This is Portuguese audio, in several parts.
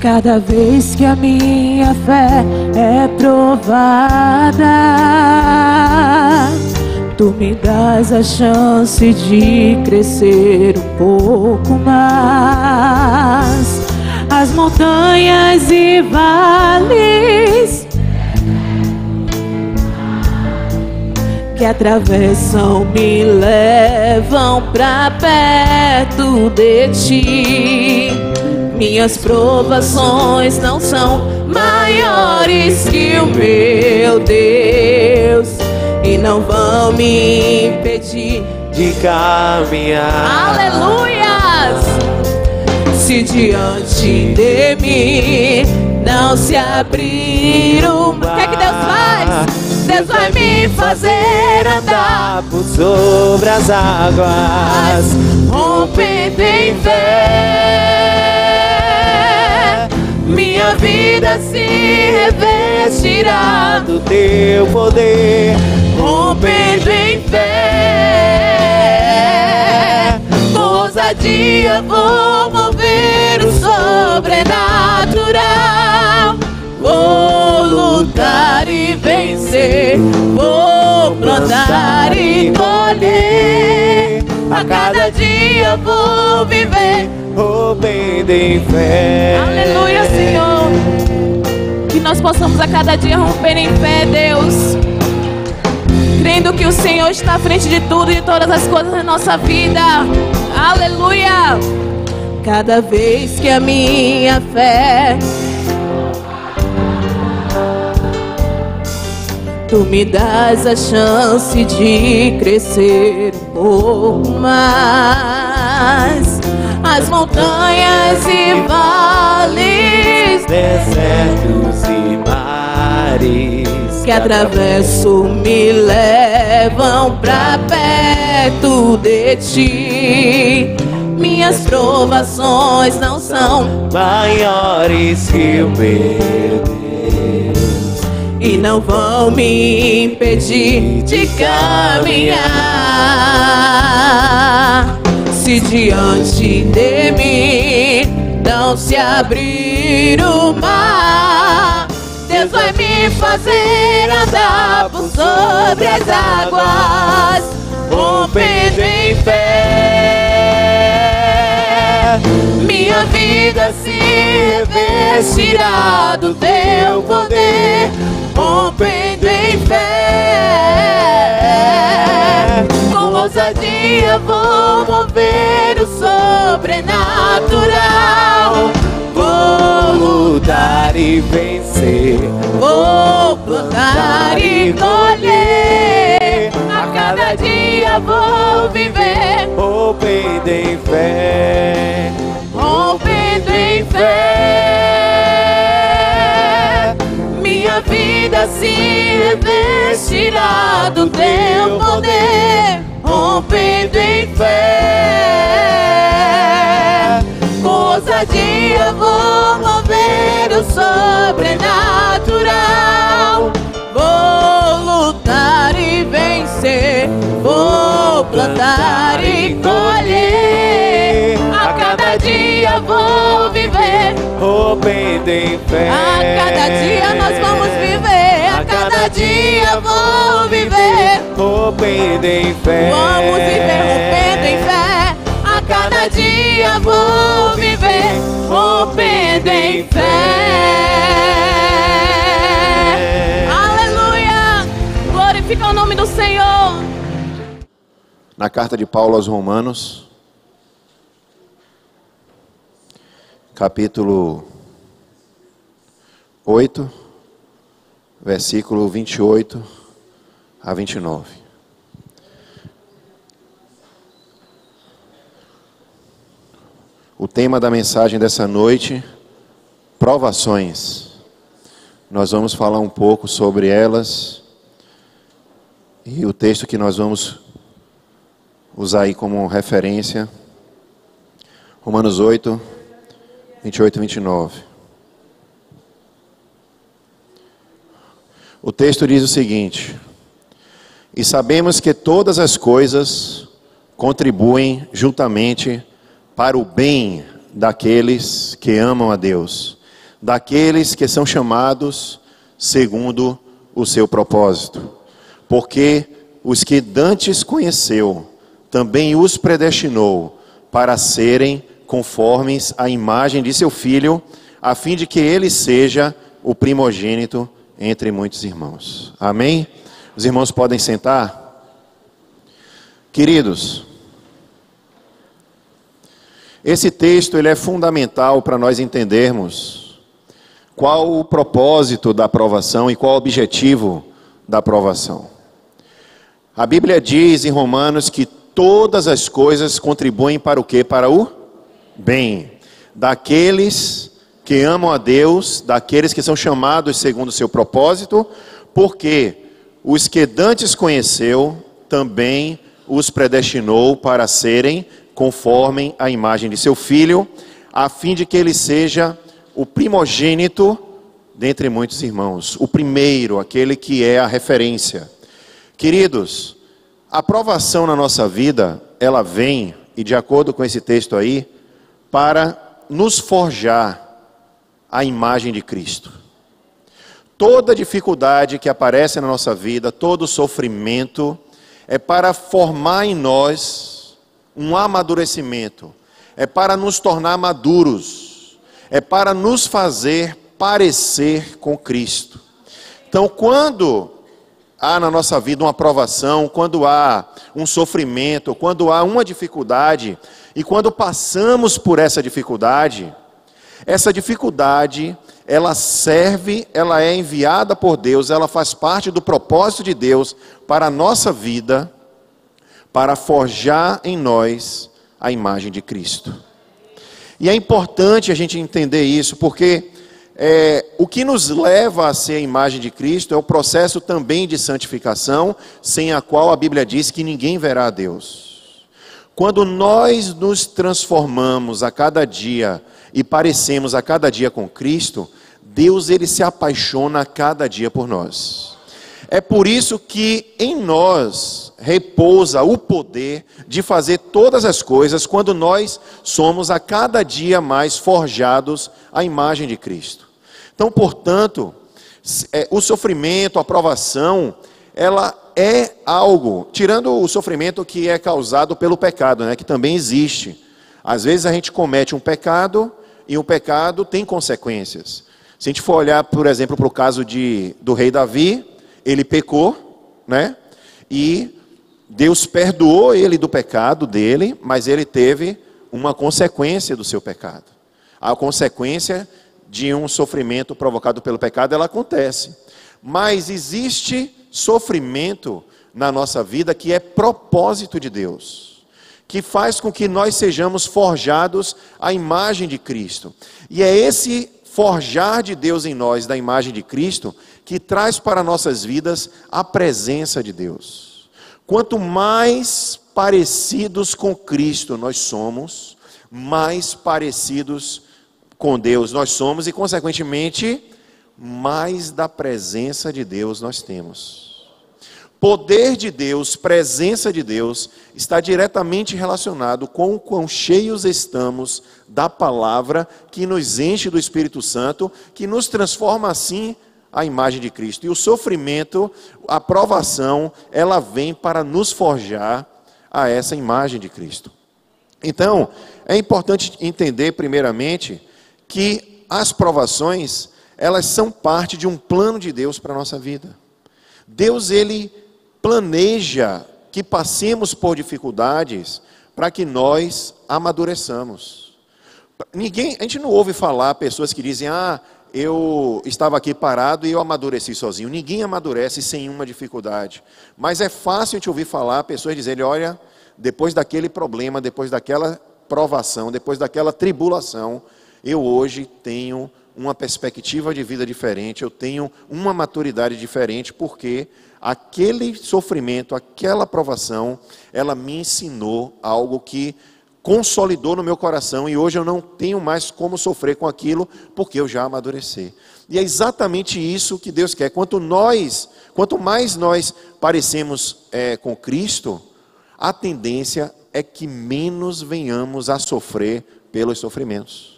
Cada vez que a minha fé é provada, tu me dás a chance de crescer um pouco mais. As montanhas e vales que atravessam me levam pra perto de ti. Minhas provações não são maiores que o meu Deus e não vão me impedir de caminhar. Aleluias! Se diante de mim não se abrir o mar, o que é que Deus faz? Deus vai me fazer andar por sobre as águas, rompendo em fé. Minha vida se revestirá do teu poder, rompendo em fé. Com ousadia vou mover o sobrenatural. Vou lutar e vencer, vou plantar e colher. A cada dia vou viver rompendo em fé. Aleluia, Senhor. Que nós possamos a cada dia romper em fé, Deus, crendo que o Senhor está à frente de tudo e de todas as coisas na nossa vida. Aleluia. Cada vez que a minha fé, tu me dás a chance de crescer um pouco mais. As montanhas e vales, desertos e mares que atravesso me levam pra perto de ti. Minhas provações não são maiores que o meu Deus e não vão me impedir de caminhar. Se diante de mim não se abrir o mar, Deus vai me fazer andar por sobre as águas, rompendo em fé. Minha vida se revestirá do teu poder, rompendo em fé. Com ousadia vou mover o sobrenatural. Vou lutar e vencer, vou plantar e colher. A cada dia vou viver rompendo em fé, rompendo em fé. Minha vida se revestirá do teu poder, rompendo em fé. Com ousadia vou mover o sobrenatural. Vou lutar e vencer, vou plantar e colher. A cada dia vou viver rompendo em fé. A cada dia nós vamos viver. A cada dia vou viver rompendo em fé. Vamos viver rompendo em fé. A cada dia vou viver rompendo em fé. Aleluia! Glorifica o nome do Senhor. Na carta de Paulo aos Romanos, capítulo 8, versículo 28 a 29. O tema da mensagem dessa noite, provações. Nós vamos falar um pouco sobre elas e o texto que nós vamos usar aí como referência, Romanos 8, 28 e 29. O texto diz o seguinte: e sabemos que todas as coisas contribuem juntamente para o bem daqueles que amam a Deus, daqueles que são chamados segundo o seu propósito. Porque os que dantes conheceu, também os predestinou para serem conformes à imagem de seu Filho, a fim de que ele seja o primogênito entre muitos irmãos. Amém? Os irmãos podem sentar? Queridos, esse texto ele é fundamental para nós entendermos qual o propósito da aprovação e qual o objetivo da aprovação. A Bíblia diz em Romanos que todas as coisas contribuem para o quê? Para o bem daqueles que amam a Deus, daqueles que são chamados segundo o seu propósito, porque os que dantes conheceu, também os predestinou para serem conforme a imagem de seu Filho, a fim de que ele seja o primogênito dentre muitos irmãos, o primeiro, aquele que é a referência. Queridos, a aprovação na nossa vida, ela vem, e de acordo com esse texto aí, para nos forjar a imagem de Cristo. Toda dificuldade que aparece na nossa vida, todo sofrimento, é para formar em nós um amadurecimento, é para nos tornar maduros, é para nos fazer parecer com Cristo. Então, quando há na nossa vida uma aprovação, quando há um sofrimento, quando há uma dificuldade, e quando passamos por essa dificuldade, ela serve, ela é enviada por Deus, ela faz parte do propósito de Deus para a nossa vida, para forjar em nós a imagem de Cristo. E é importante a gente entender isso, porque o que nos leva a ser a imagem de Cristo é o processo também de santificação, sem a qual a Bíblia diz que ninguém verá a Deus. Quando nós nos transformamos a cada dia e parecemos a cada dia com Cristo, Deus ele se apaixona a cada dia por nós. É por isso que em nós repousa o poder de fazer todas as coisas quando nós somos a cada dia mais forjados à imagem de Cristo. Então, portanto, o sofrimento, a provação, ela é algo, tirando o sofrimento que é causado pelo pecado, né, que também existe. Às vezes a gente comete um pecado e o pecado tem consequências. Se a gente for olhar, por exemplo, para o caso do rei Davi, ele pecou, né? E Deus perdoou ele do pecado dele, mas ele teve uma consequência do seu pecado. A consequência de um sofrimento provocado pelo pecado, ela acontece. Mas existe sofrimento na nossa vida que é propósito de Deus, que faz com que nós sejamos forjados à imagem de Cristo. E é esse forjar de Deus em nós, da imagem de Cristo, que traz para nossas vidas a presença de Deus. Quanto mais parecidos com Cristo nós somos, mais parecidos com Deus nós somos e, consequentemente, mais da presença de Deus nós temos. Poder de Deus, presença de Deus, está diretamente relacionado com o quão cheios estamos da palavra que nos enche do Espírito Santo, que nos transforma assim à imagem de Cristo. E o sofrimento, a provação, ela vem para nos forjar a essa imagem de Cristo. Então, é importante entender primeiramente que as provações, elas são parte de um plano de Deus para a nossa vida. Deus, ele planeja que passemos por dificuldades para que nós amadureçamos. A gente não ouve falar pessoas que dizem, eu estava aqui parado e eu amadureci sozinho. Ninguém amadurece sem uma dificuldade. Mas é fácil a gente ouvir falar pessoas dizerem, olha, depois daquele problema, depois daquela provação, depois daquela tribulação, eu hoje tenho uma perspectiva de vida diferente, eu tenho uma maturidade diferente, porque aquele sofrimento, aquela provação, ela me ensinou algo que consolidou no meu coração e hoje eu não tenho mais como sofrer com aquilo, porque eu já amadureci. E é exatamente isso que Deus quer. Quanto mais nós parecemos com Cristo, a tendência é que menos venhamos a sofrer pelos sofrimentos.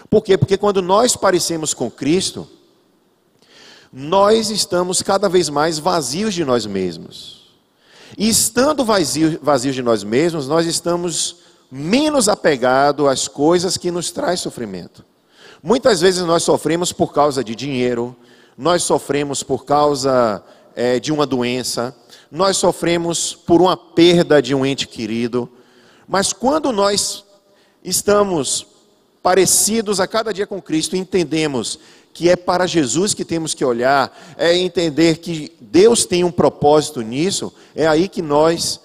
Por quê? Porque quando nós parecemos com Cristo, nós estamos cada vez mais vazios de nós mesmos. E estando vazios de nós mesmos, nós estamos menos apegados às coisas que nos trazem sofrimento. Muitas vezes nós sofremos por causa de dinheiro, nós sofremos por causa de uma doença, nós sofremos por uma perda de um ente querido. Mas quando nós estamos parecidos a cada dia com Cristo, entendemos que é para Jesus que temos que olhar, é entender que Deus tem um propósito nisso, é aí que nós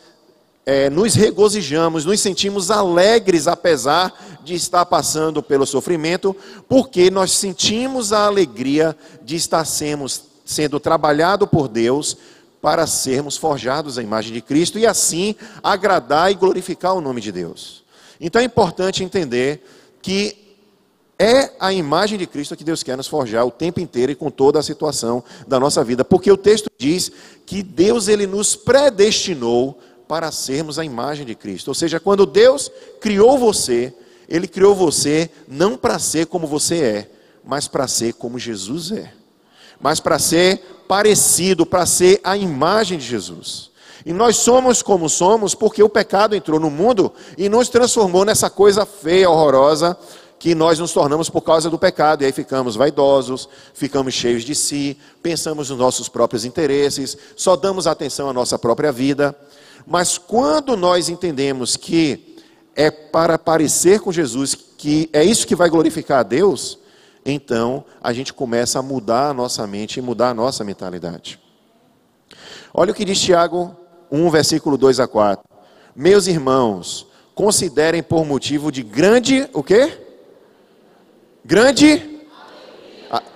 nos regozijamos, nos sentimos alegres apesar de estar passando pelo sofrimento, porque nós sentimos a alegria de estar sendo trabalhado por Deus para sermos forjados à imagem de Cristo e assim agradar e glorificar o nome de Deus. Então é importante entender que é a imagem de Cristo que Deus quer nos forjar o tempo inteiro e com toda a situação da nossa vida, porque o texto diz que Deus ele nos predestinou para sermos a imagem de Cristo. Ou seja, quando Deus criou você, Ele criou você não para ser como você é, mas para ser como Jesus é. Mas para ser parecido, para ser a imagem de Jesus. E nós somos como somos porque o pecado entrou no mundo e nos transformou nessa coisa feia, horrorosa, que nós nos tornamos por causa do pecado. E aí ficamos vaidosos, ficamos cheios de si, pensamos nos nossos próprios interesses, só damos atenção à nossa própria vida. Mas quando nós entendemos que é para parecer com Jesus, que é isso que vai glorificar a Deus, então a gente começa a mudar a nossa mente e mudar a nossa mentalidade. Olha o que diz Tiago 1, versículo 2 a 4. Meus irmãos, considerem por motivo de grande, o quê? Grande?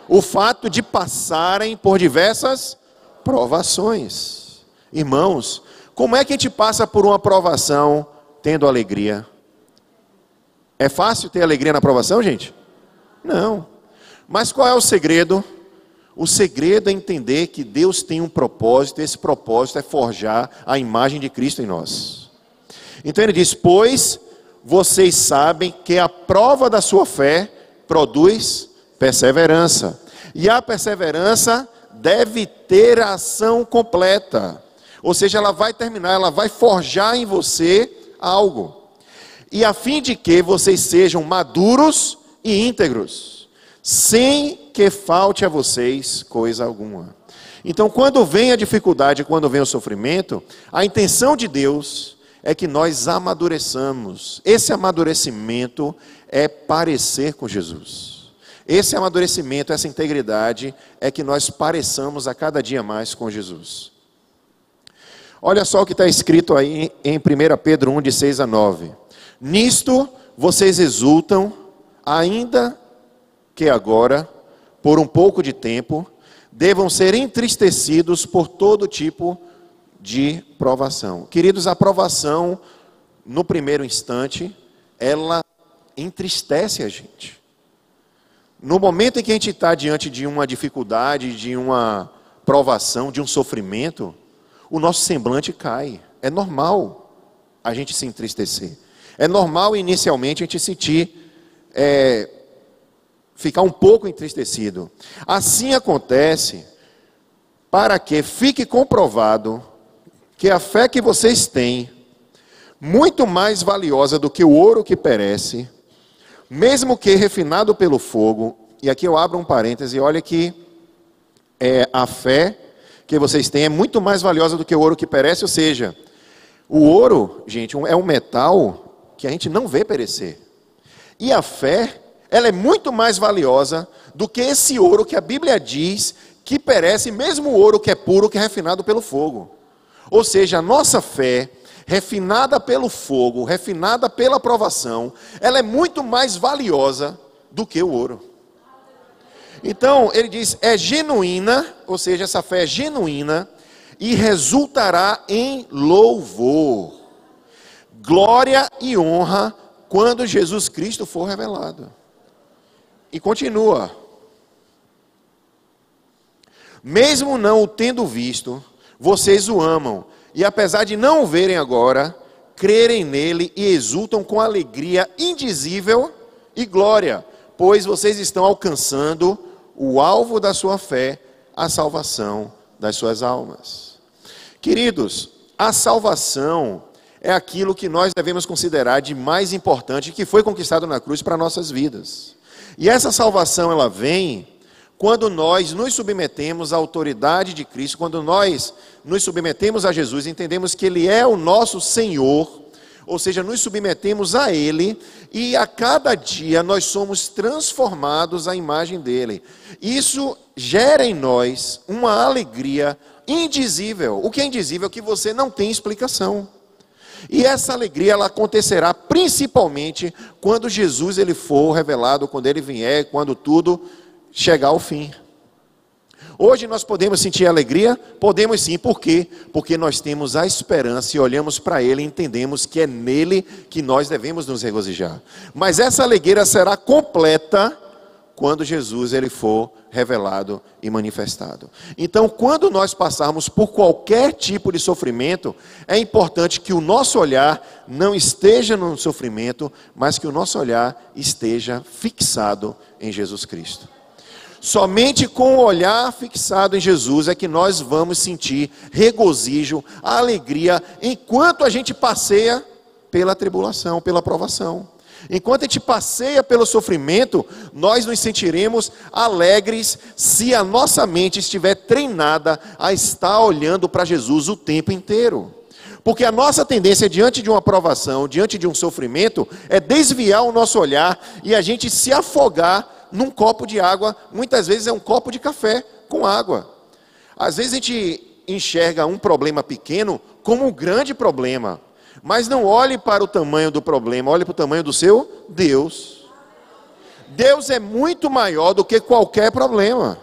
O fato de passarem por diversas provações. Irmãos, como é que a gente passa por uma provação tendo alegria? É fácil ter alegria na provação, gente? Não. Mas qual é o segredo? O segredo é entender que Deus tem um propósito, e esse propósito é forjar a imagem de Cristo em nós. Então ele diz, pois vocês sabem que a prova da sua fé produz perseverança. E a perseverança deve ter a ação completa. Ou seja, ela vai terminar, ela vai forjar em você algo. E a fim de que vocês sejam maduros e íntegros, sem que falte a vocês coisa alguma. Então, quando vem a dificuldade, quando vem o sofrimento, a intenção de Deus é que nós amadureçamos. Esse amadurecimento é parecer com Jesus. Esse amadurecimento, essa integridade, é que nós pareçamos a cada dia mais com Jesus. Olha só o que está escrito aí em 1 Pedro 1, de 6 a 9. Nisto vocês exultam, ainda que agora, por um pouco de tempo, devam ser entristecidos por todo tipo de provação. Queridos, a provação, no primeiro instante, ela entristece a gente. No momento em que a gente está diante de uma dificuldade, de uma provação, de um sofrimento, o nosso semblante cai. É normal a gente se entristecer. É normal inicialmente a gente sentir, ficar um pouco entristecido. Assim acontece para que fique comprovado que a fé que vocês têm, muito mais valiosa do que o ouro que perece, mesmo que refinado pelo fogo, e aqui eu abro um parêntese, olha que a fé que vocês têm é muito mais valiosa do que o ouro que perece, ou seja, o ouro, gente, é um metal que a gente não vê perecer. E a fé, ela é muito mais valiosa do que esse ouro que a Bíblia diz que perece, mesmo o ouro que é puro, que é refinado pelo fogo. Ou seja, a nossa fé, refinada pelo fogo, refinada pela provação, ela é muito mais valiosa do que o ouro. Então, ele diz, é genuína, ou seja, essa fé é genuína e resultará em louvor, glória e honra quando Jesus Cristo for revelado. E continua. Mesmo não o tendo visto, vocês o amam, e apesar de não o verem agora, crerem nele e exultam com alegria indizível e glória, pois vocês estão alcançando o alvo da sua fé, a salvação das suas almas. Queridos, a salvação é aquilo que nós devemos considerar de mais importante, que foi conquistado na cruz para nossas vidas. E essa salvação, ela vem quando nós nos submetemos à autoridade de Cristo, quando nós nos submetemos a Jesus, entendemos que Ele é o nosso Senhor, ou seja, nos submetemos a Ele, e a cada dia nós somos transformados à imagem dEle. Isso gera em nós uma alegria indizível. O que é indizível é que você não tem explicação. E essa alegria, ela acontecerá principalmente quando Jesus ele for revelado, quando Ele vier, quando tudo chegar ao fim. Hoje nós podemos sentir alegria? Podemos sim. Por quê? Porque nós temos a esperança e olhamos para Ele e entendemos que é nele que nós devemos nos regozijar. Mas essa alegria será completa quando Jesus ele for revelado e manifestado. Então, quando nós passarmos por qualquer tipo de sofrimento, é importante que o nosso olhar não esteja no sofrimento, mas que o nosso olhar esteja fixado em Jesus Cristo. Somente com o olhar fixado em Jesus é que nós vamos sentir regozijo, alegria, enquanto a gente passeia pela tribulação, pela provação. Enquanto a gente passeia pelo sofrimento, nós nos sentiremos alegres se a nossa mente estiver treinada a estar olhando para Jesus o tempo inteiro. Porque a nossa tendência diante de uma provação, diante de um sofrimento, é desviar o nosso olhar e a gente se afogar num copo de água. Muitas vezes é um copo de café com água. Às vezes a gente enxerga um problema pequeno como um grande problema. Mas não olhe para o tamanho do problema, olhe para o tamanho do seu Deus. Deus é muito maior do que qualquer problema.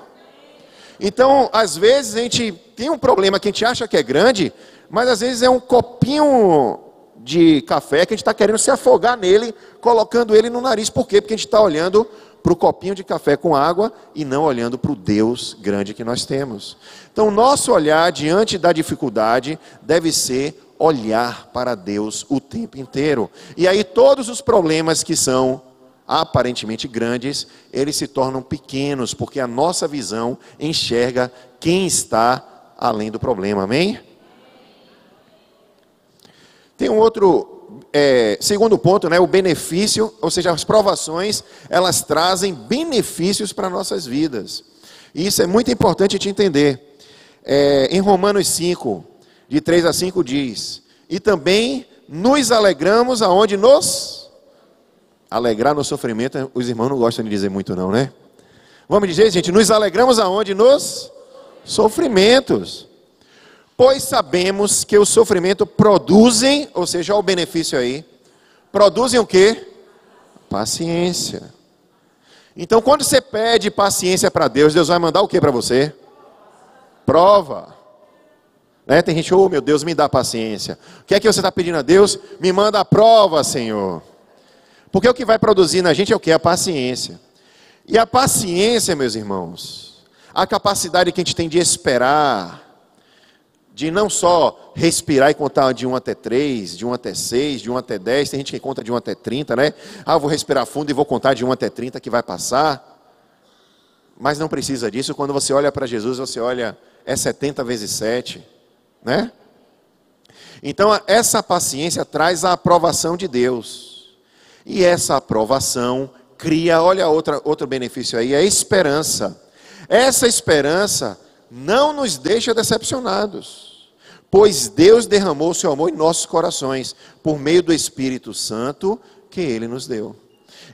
Então, às vezes a gente tem um problema que a gente acha que é grande, mas às vezes é um copinho de café que a gente está querendo se afogar nele, colocando ele no nariz. Por quê? Porque a gente está olhando para o copinho de café com água e não olhando para o Deus grande que nós temos. Então, o nosso olhar diante da dificuldade deve ser olhar para Deus o tempo inteiro. E aí todos os problemas que são aparentemente grandes, eles se tornam pequenos, porque a nossa visão enxerga quem está além do problema. Amém? Tem um outro, segundo ponto, né, o benefício, ou seja, as provações, elas trazem benefícios para nossas vidas. E isso é muito importante de entender. Em Romanos 5, de 3 a 5 diz: e também nos alegramos aonde nos alegrar no sofrimento. Os irmãos não gostam de dizer muito não, né? Vamos dizer, gente, nos alegramos aonde nos sofrimentos. Pois sabemos que o sofrimento produzem, ou seja, olha o benefício aí, produzem o quê? Paciência. Então, quando você pede paciência para Deus, Deus vai mandar o que para você? Prova. Tem gente, oh meu Deus, me dá paciência. O que é que você está pedindo a Deus? Me manda a prova, Senhor. Porque o que vai produzir na gente é o que? A paciência. E a paciência, meus irmãos, a capacidade que a gente tem de esperar, de não só respirar e contar de 1 até 3, de 1 até 6, de 1 até 10, tem gente que conta de 1 até 30, né? Ah, eu vou respirar fundo e vou contar de 1 até 30 que vai passar. Mas não precisa disso. Quando você olha para Jesus, você olha, é 70 vezes 7. Né? Então essa paciência traz a aprovação de Deus, e essa aprovação cria, olha outro benefício aí, a esperança. Essa esperança não nos deixa decepcionados, pois Deus derramou o seu amor em nossos corações, por meio do Espírito Santo que Ele nos deu.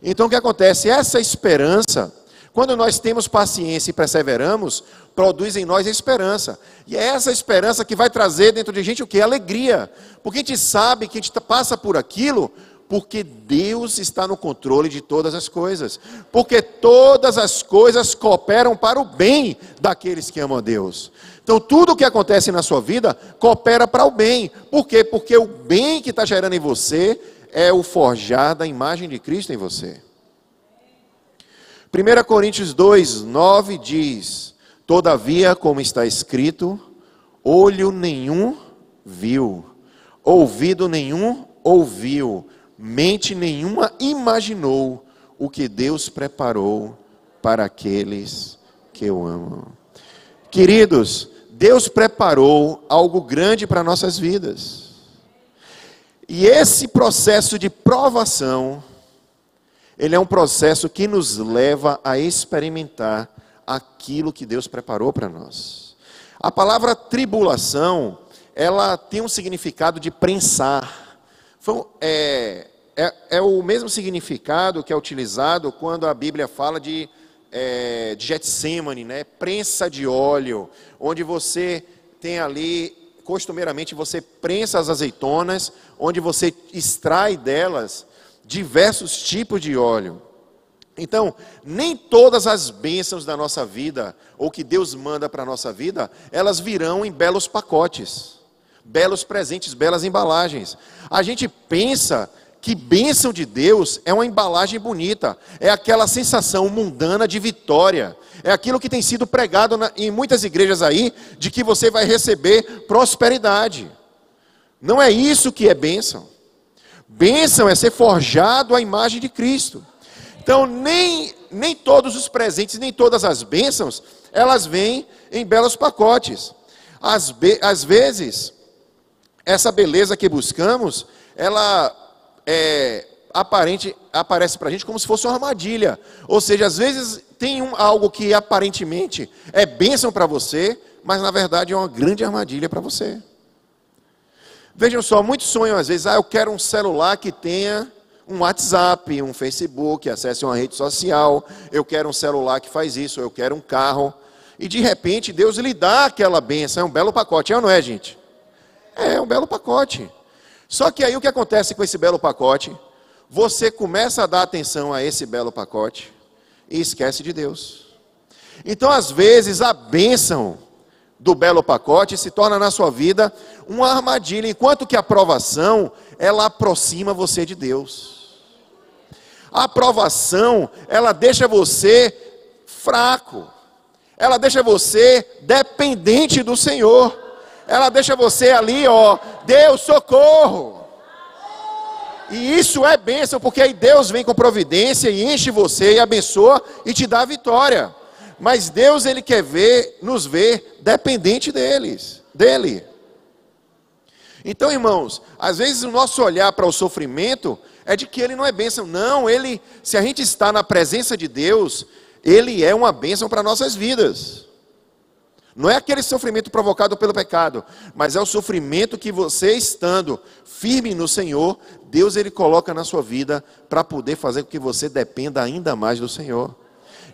Então o que acontece? Essa esperança, quando nós temos paciência e perseveramos, produz em nós a esperança. E é essa esperança que vai trazer dentro de a gente o que? Alegria. Porque a gente sabe que a gente passa por aquilo, porque Deus está no controle de todas as coisas. Porque todas as coisas cooperam para o bem daqueles que amam a Deus. Então tudo o que acontece na sua vida coopera para o bem. Por quê? Porque o bem que está gerando em você é o forjar da imagem de Cristo em você. 1 Coríntios 2, 9 diz: todavia, como está escrito, olho nenhum viu, ouvido nenhum ouviu, mente nenhuma imaginou o que Deus preparou para aqueles que o amam. Queridos, Deus preparou algo grande para nossas vidas. E esse processo de provação, ele é um processo que nos leva a experimentar aquilo que Deus preparou para nós. A palavra tribulação, ela tem um significado de prensar. É o mesmo significado que é utilizado quando a Bíblia fala de Getsêmani, né? Prensa de óleo, onde você tem ali, costumeiramente você prensa as azeitonas, onde você extrai delas diversos tipos de óleo. Então, nem todas as bênçãos da nossa vida, ou que Deus manda para a nossa vida, elas virão em belos pacotes, belos presentes, belas embalagens. A gente pensa que bênção de Deus é uma embalagem bonita, é aquela sensação mundana de vitória, é aquilo que tem sido pregado em muitas igrejas aí, de que você vai receber prosperidade. Não é isso que é bênção. Bênção é ser forjado à imagem de Cristo. Então, nem todos os presentes, nem todas as bênçãos, elas vêm em belos pacotes. Às vezes, essa beleza que buscamos, ela aparece para a gente como se fosse uma armadilha. Ou seja, às vezes tem algo que aparentemente é bênção para você, mas na verdade é uma grande armadilha para você. Vejam só, muitos sonham às vezes, eu quero um celular que tenha um WhatsApp, um Facebook, acesse uma rede social, eu quero um celular que faz isso, eu quero um carro. E de repente Deus lhe dá aquela bênção, é um belo pacote, é ou não é, gente? É um belo pacote. Só que aí o que acontece com esse belo pacote? Você começa a dar atenção a esse belo pacote e esquece de Deus. Então às vezes a bênção do belo pacote se torna na sua vida uma armadilha, enquanto que a aprovação, ela aproxima você de Deus. A aprovação, ela deixa você fraco, ela deixa você dependente do Senhor, ela deixa você ali, Deus, socorro. E isso é bênção, porque aí Deus vem com providência e enche você e abençoa e te dá a vitória. Mas Deus, Ele quer nos ver dependente dEle. Então, irmãos, às vezes o nosso olhar para o sofrimento é de que ele não é bênção. Não, se a gente está na presença de Deus, Ele é uma bênção para nossas vidas. Não é aquele sofrimento provocado pelo pecado, mas é o sofrimento que você, estando firme no Senhor, Deus Ele coloca na sua vida para poder fazer com que você dependa ainda mais do Senhor.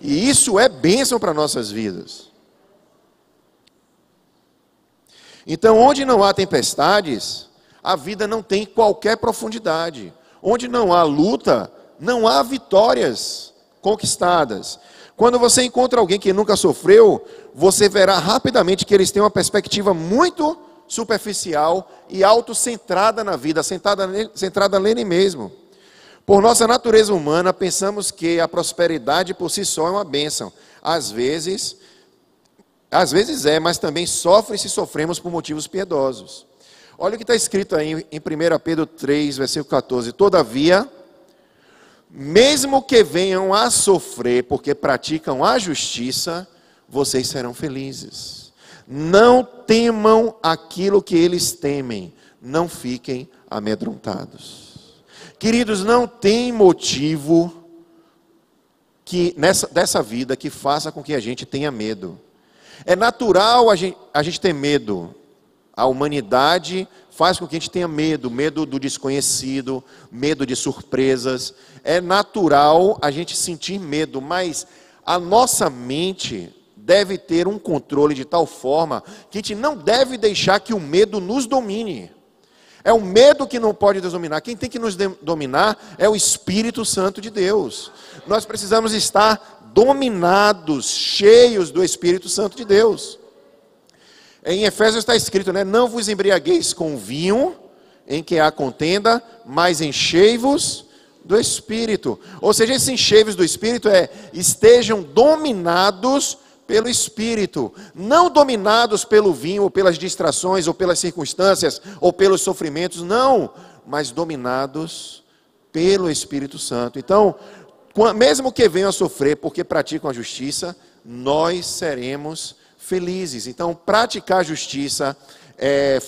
E isso é bênção para nossas vidas. Então, onde não há tempestades, a vida não tem qualquer profundidade. Onde não há luta, não há vitórias conquistadas. Quando você encontra alguém que nunca sofreu, você verá rapidamente que eles têm uma perspectiva muito superficial e autocentrada na vida, centrada nele mesmo. Por nossa natureza humana, pensamos que a prosperidade por si só é uma bênção. Às vezes é, mas também sofre se sofremos por motivos piedosos. Olha o que está escrito aí em 1 Pedro 3, versículo 14. Todavia, mesmo que venham a sofrer porque praticam a justiça, vocês serão felizes. Não temam aquilo que eles temem, não fiquem amedrontados. Queridos, não tem motivo dessa vida que faça com que a gente tenha medo. É natural a gente ter medo. A humanidade faz com que a gente tenha medo do desconhecido, medo de surpresas. É natural a gente sentir medo, mas a nossa mente deve ter um controle de tal forma que a gente não deve deixar que o medo nos domine. É o medo que não pode nos dominar. Quem tem que nos dominar é o Espírito Santo de Deus. Nós precisamos estar dominados, cheios do Espírito Santo de Deus. Em Efésios está escrito, né? Não vos embriagueis com vinho, em que há contenda, mas enchei-vos do Espírito. Ou seja, esses enchei-vos do Espírito estejam dominados pelo Espírito, não dominados pelo vinho, ou pelas distrações, ou pelas circunstâncias, ou pelos sofrimentos, não, mas dominados pelo Espírito Santo. Então, mesmo que venham a sofrer porque praticam a justiça, nós seremos felizes. Então, praticar a justiça,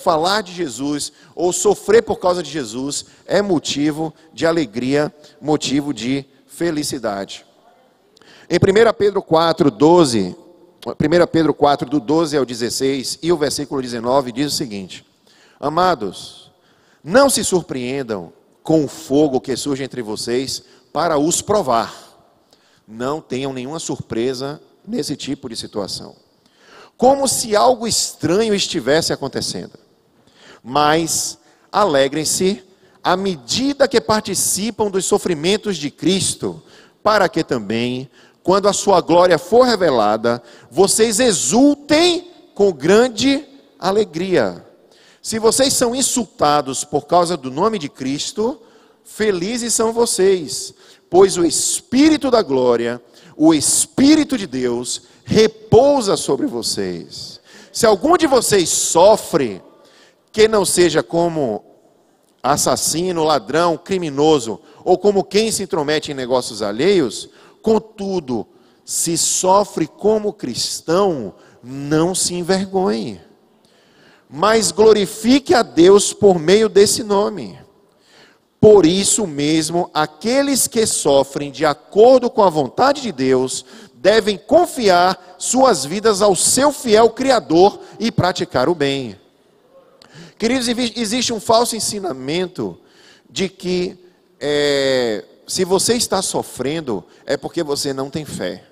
falar de Jesus ou sofrer por causa de Jesus é motivo de alegria, motivo de felicidade. Em 1 Pedro 4, 12, 1 Pedro 4, do 12 ao 16 e o versículo 19 diz o seguinte: amados, não se surpreendam com o fogo que surge entre vocês para os provar. Não tenham nenhuma surpresa nesse tipo de situação, como se algo estranho estivesse acontecendo. Mas alegrem-se à medida que participam dos sofrimentos de Cristo, para que também, quando a sua glória for revelada, vocês exultem com grande alegria. Se vocês são insultados por causa do nome de Cristo, felizes são vocês, pois o Espírito da glória, o Espírito de Deus, repousa sobre vocês. Se algum de vocês sofre, que não seja como assassino, ladrão, criminoso, ou como quem se intromete em negócios alheios, contudo, se sofre como cristão, não se envergonhe, mas glorifique a Deus por meio desse nome. Por isso mesmo, aqueles que sofrem de acordo com a vontade de Deus, devem confiar suas vidas ao seu fiel Criador e praticar o bem. Queridos, existe um falso ensinamento de que se você está sofrendo, é porque você não tem fé.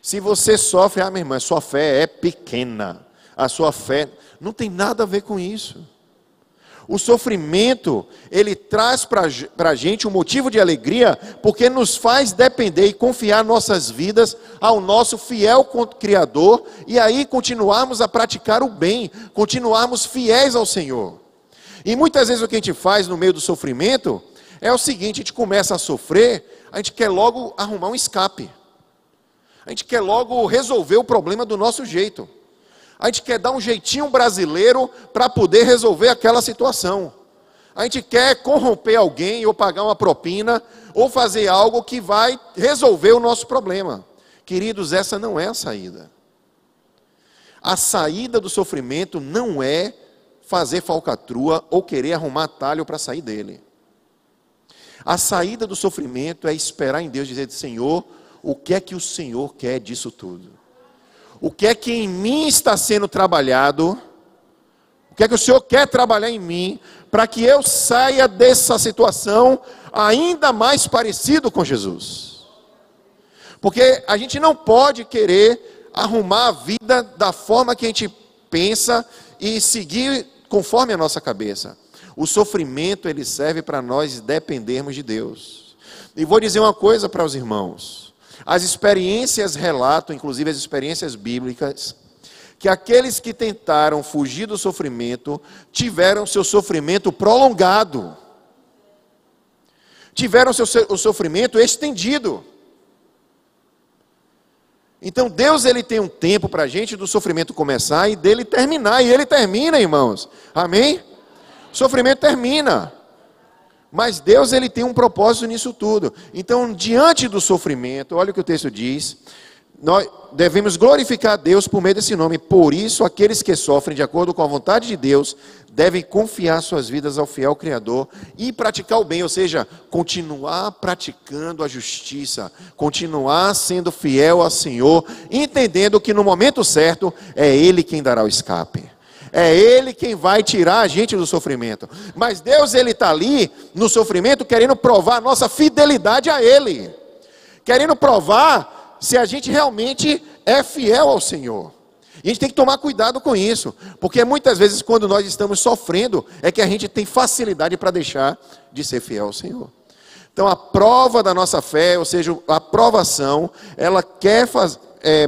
Se você sofre, minha irmã, sua fé é pequena. A sua fé não tem nada a ver com isso. O sofrimento, ele traz para a gente um motivo de alegria, porque nos faz depender e confiar nossas vidas ao nosso fiel Criador, e aí continuarmos a praticar o bem, continuarmos fiéis ao Senhor. E muitas vezes o que a gente faz no meio do sofrimento, é o seguinte: a gente começa a sofrer, a gente quer logo arrumar um escape. A gente quer logo resolver o problema do nosso jeito. A gente quer dar um jeitinho brasileiro para poder resolver aquela situação. A gente quer corromper alguém ou pagar uma propina ou fazer algo que vai resolver o nosso problema. Queridos, essa não é a saída. A saída do sofrimento não é fazer falcatrua ou querer arrumar atalho para sair dele. A saída do sofrimento é esperar em Deus, dizer: Senhor, o que é que o Senhor quer disso tudo? O que é que em mim está sendo trabalhado? O que é que o Senhor quer trabalhar em mim, para que eu saia dessa situação ainda mais parecido com Jesus? Porque a gente não pode querer arrumar a vida da forma que a gente pensa e seguir conforme a nossa cabeça. O sofrimento, ele serve para nós dependermos de Deus. E vou dizer uma coisa para os irmãos. As experiências relatam, inclusive as experiências bíblicas, que aqueles que tentaram fugir do sofrimento, tiveram seu sofrimento prolongado. Tiveram o sofrimento estendido. Então Deus, ele tem um tempo para a gente do sofrimento começar e dele terminar. E ele termina, irmãos. Amém? O sofrimento termina. Mas Deus, ele tem um propósito nisso tudo. Então, diante do sofrimento, olha o que o texto diz: nós devemos glorificar a Deus por meio desse nome. Por isso, aqueles que sofrem de acordo com a vontade de Deus, devem confiar suas vidas ao fiel Criador e praticar o bem, ou seja, continuar praticando a justiça, continuar sendo fiel ao Senhor, entendendo que no momento certo, é Ele quem dará o escape. É Ele quem vai tirar a gente do sofrimento. Mas Deus, ele está ali no sofrimento querendo provar a nossa fidelidade a Ele. Querendo provar se a gente realmente é fiel ao Senhor. E a gente tem que tomar cuidado com isso. Porque muitas vezes quando nós estamos sofrendo, é que a gente tem facilidade para deixar de ser fiel ao Senhor. Então a prova da nossa fé, ou seja, a provação, ela quer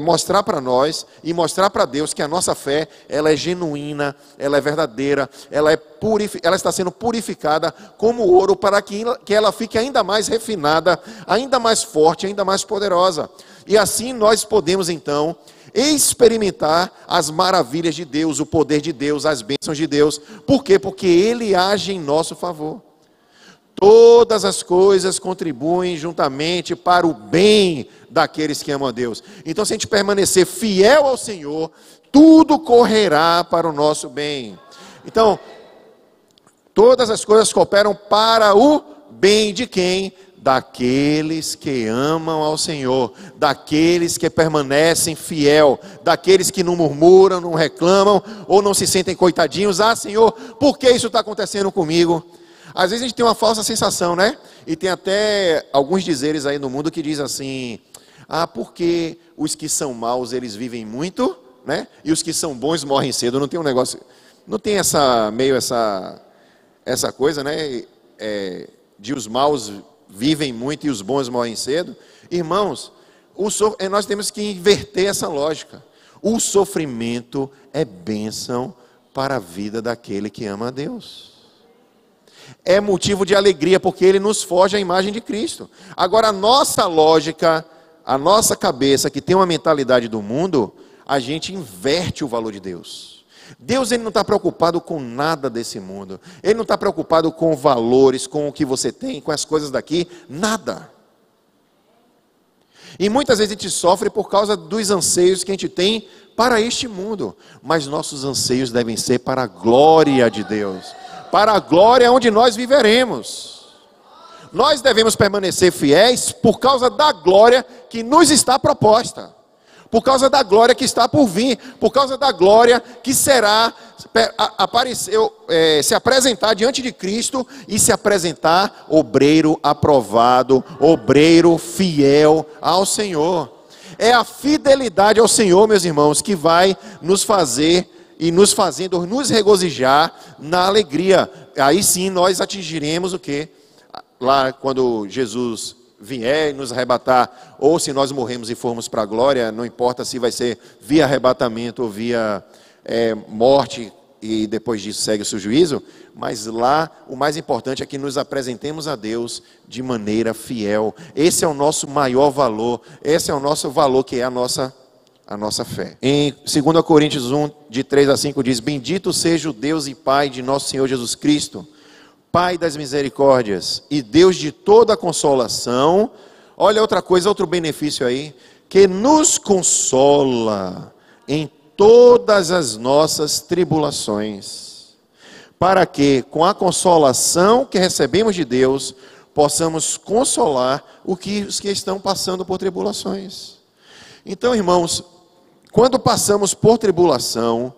mostrar para nós e mostrar para Deus que a nossa fé, ela é genuína, ela é verdadeira, ela está sendo purificada como ouro, para que ela fique ainda mais refinada, ainda mais forte, ainda mais poderosa. E assim nós podemos então experimentar as maravilhas de Deus, o poder de Deus, as bênçãos de Deus. Por quê? Porque Ele age em nosso favor. todas as coisas contribuem juntamente para o bem daqueles que amam a Deus. Então, se a gente permanecer fiel ao Senhor, tudo correrá para o nosso bem. Então, todas as coisas cooperam para o bem de quem? Daqueles que amam ao Senhor, daqueles que permanecem fiel, daqueles que não murmuram, não reclamam, ou não se sentem coitadinhos. Ah, Senhor, por que isso está acontecendo comigo? Às vezes a gente tem uma falsa sensação, né? E tem até alguns dizeres aí no mundo que diz assim: ah, porque os que são maus, eles vivem muito, né? E os que são bons morrem cedo. Não tem um negócio, não tem essa coisa, né? De os maus vivem muito e os bons morrem cedo. Irmãos, nós temos que inverter essa lógica. O sofrimento é bênção para a vida daquele que ama a Deus. É motivo de alegria, porque ele nos foge à imagem de Cristo. Agora, a nossa lógica, a nossa cabeça, que tem uma mentalidade do mundo, a gente inverte o valor de Deus. Deus, ele não está preocupado com nada desse mundo. Ele não está preocupado com valores, com o que você tem, com as coisas daqui, nada. E muitas vezes a gente sofre por causa dos anseios que a gente tem para este mundo. Mas nossos anseios devem ser para a glória de Deus, para a glória onde nós viveremos. Nós devemos permanecer fiéis por causa da glória que nos está proposta, por causa da glória que está por vir, por causa da glória que será se apresentar diante de Cristo e se apresentar obreiro aprovado, obreiro fiel ao Senhor. É a fidelidade ao Senhor, meus irmãos, que vai nos fazer e nos fazendo nos regozijar na alegria. Aí sim nós atingiremos o quê? Lá quando Jesus vier e nos arrebatar, ou se nós morremos e formos para a glória, não importa se vai ser via arrebatamento ou via morte, e depois disso segue o seu juízo, mas lá o mais importante é que nos apresentemos a Deus de maneira fiel. Esse é o nosso maior valor, esse é o nosso valor, que é a nossa fé. Em 2 Coríntios 1, de 3 a 5 diz: bendito seja o Deus e Pai de nosso Senhor Jesus Cristo, Pai das misericórdias e Deus de toda a consolação. Olha outra coisa, outro benefício aí, que nos consola em todas as nossas tribulações, para que com a consolação que recebemos de Deus, possamos consolar os que estão passando por tribulações. Então, irmãos, quando passamos por tribulação,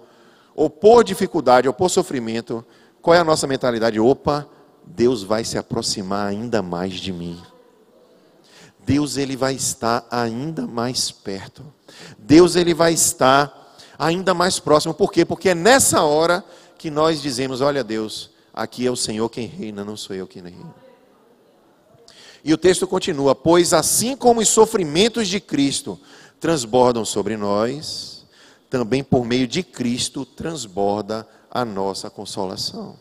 ou por dificuldade, ou por sofrimento, qual é a nossa mentalidade? Opa, Deus vai se aproximar ainda mais de mim. Deus, ele vai estar ainda mais perto. Deus, ele vai estar ainda mais próximo. Por quê? Porque é nessa hora que nós dizemos: olha Deus, aqui é o Senhor quem reina, não sou eu quem reina. E o texto continua: pois assim como os sofrimentos de Cristo transbordam sobre nós, também por meio de Cristo transborda a nossa consolação.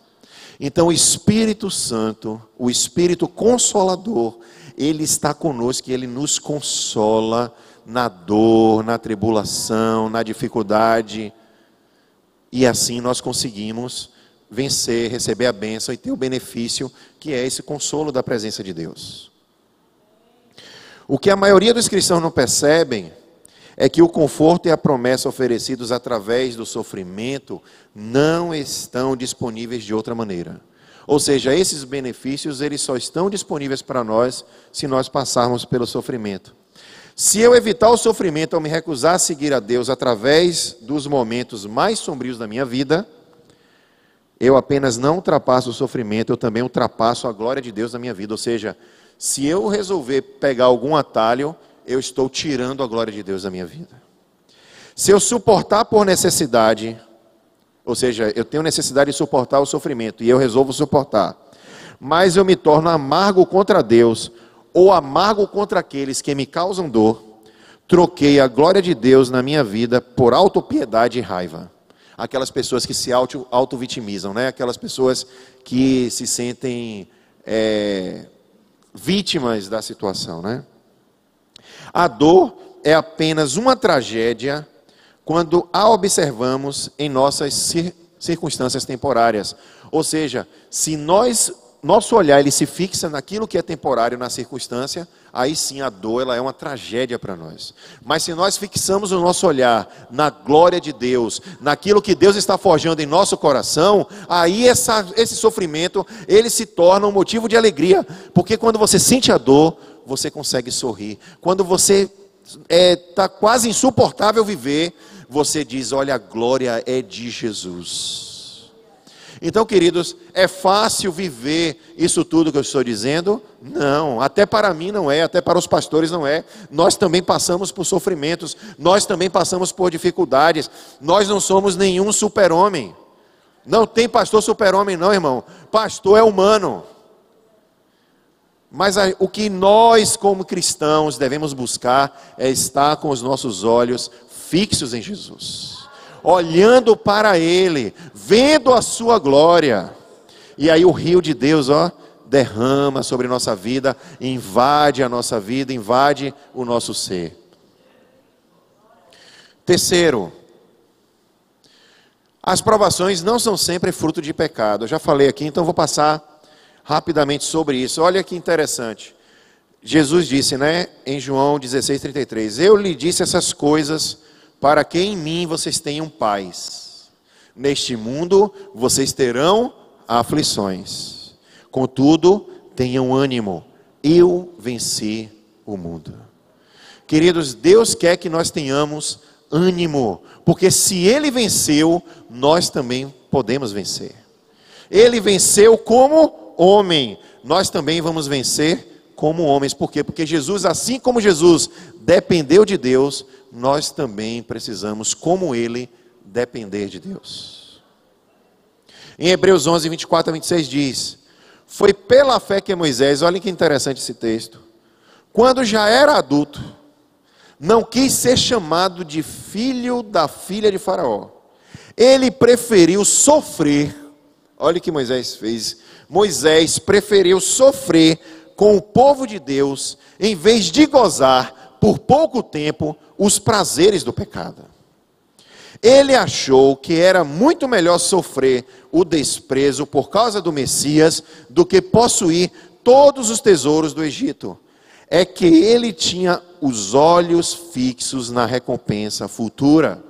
Então o Espírito Santo, o Espírito Consolador, ele está conosco e ele nos consola na dor, na tribulação, na dificuldade. E assim nós conseguimos vencer, receber a bênção e ter o benefício que é esse consolo da presença de Deus. O que a maioria dos cristãos não percebem é que o conforto e a promessa oferecidos através do sofrimento não estão disponíveis de outra maneira. Ou seja, esses benefícios, eles só estão disponíveis para nós se nós passarmos pelo sofrimento. Se eu evitar o sofrimento ao me recusar a seguir a Deus através dos momentos mais sombrios da minha vida, eu apenas não ultrapasso o sofrimento, eu também ultrapasso a glória de Deus na minha vida. Ou seja, se eu resolver pegar algum atalho, eu estou tirando a glória de Deus da minha vida. Se eu suportar por necessidade, ou seja, eu tenho necessidade de suportar o sofrimento e eu resolvo suportar, mas eu me torno amargo contra Deus ou amargo contra aqueles que me causam dor, troquei a glória de Deus na minha vida por autopiedade e raiva. Aquelas pessoas que se auto-vitimizam, né? Aquelas pessoas que se sentem vítimas da situação, né? A dor é apenas uma tragédia quando a observamos em nossas circunstâncias temporárias. Ou seja, se nós nosso olhar ele se fixa naquilo que é temporário, na circunstância, aí sim a dor ela é uma tragédia para nós. Mas se nós fixamos o nosso olhar na glória de Deus, naquilo que Deus está forjando em nosso coração, aí esse sofrimento ele se torna um motivo de alegria, porque quando você sente a dor, você consegue sorrir. Quando você está quase insuportável viver, você diz: olha, a glória é de Jesus. Então, queridos, é fácil viver isso tudo que eu estou dizendo? Não, até para mim não é, até para os pastores não é. Nós também passamos por sofrimentos, nós também passamos por dificuldades. Nós não somos nenhum super-homem. Não tem pastor super-homem não, irmão. Pastor é humano. Mas o que nós como cristãos devemos buscar é estar com os nossos olhos fixos em Jesus, olhando para Ele, vendo a sua glória. E aí o rio de Deus, derrama sobre a nossa vida, invade a nossa vida, invade o nosso ser. Terceiro, as provações não são sempre fruto de pecado. Eu já falei aqui, então vou passar rapidamente sobre isso. Olha que interessante. Jesus disse, em João 16:33, eu lhe disse essas coisas para que em mim vocês tenham paz. Neste mundo vocês terão aflições. Contudo, tenham ânimo. Eu venci o mundo. Queridos, Deus quer que nós tenhamos ânimo, porque se Ele venceu, nós também podemos vencer. Ele venceu como homem, nós também vamos vencer como homens. Por quê? Porque Jesus, assim como Jesus dependeu de Deus, nós também precisamos, como Ele, depender de Deus. Em Hebreus 11, 24 a 26 diz, foi pela fé que Moisés, olhem que interessante esse texto, quando já era adulto, não quis ser chamado de filho da filha de Faraó. Ele preferiu sofrer, olha o que Moisés fez, Moisés preferiu sofrer com o povo de Deus, em vez de gozar, por pouco tempo, os prazeres do pecado. Ele achou que era muito melhor sofrer o desprezo por causa do Messias, do que possuir todos os tesouros do Egito. É que ele tinha os olhos fixos na recompensa futura.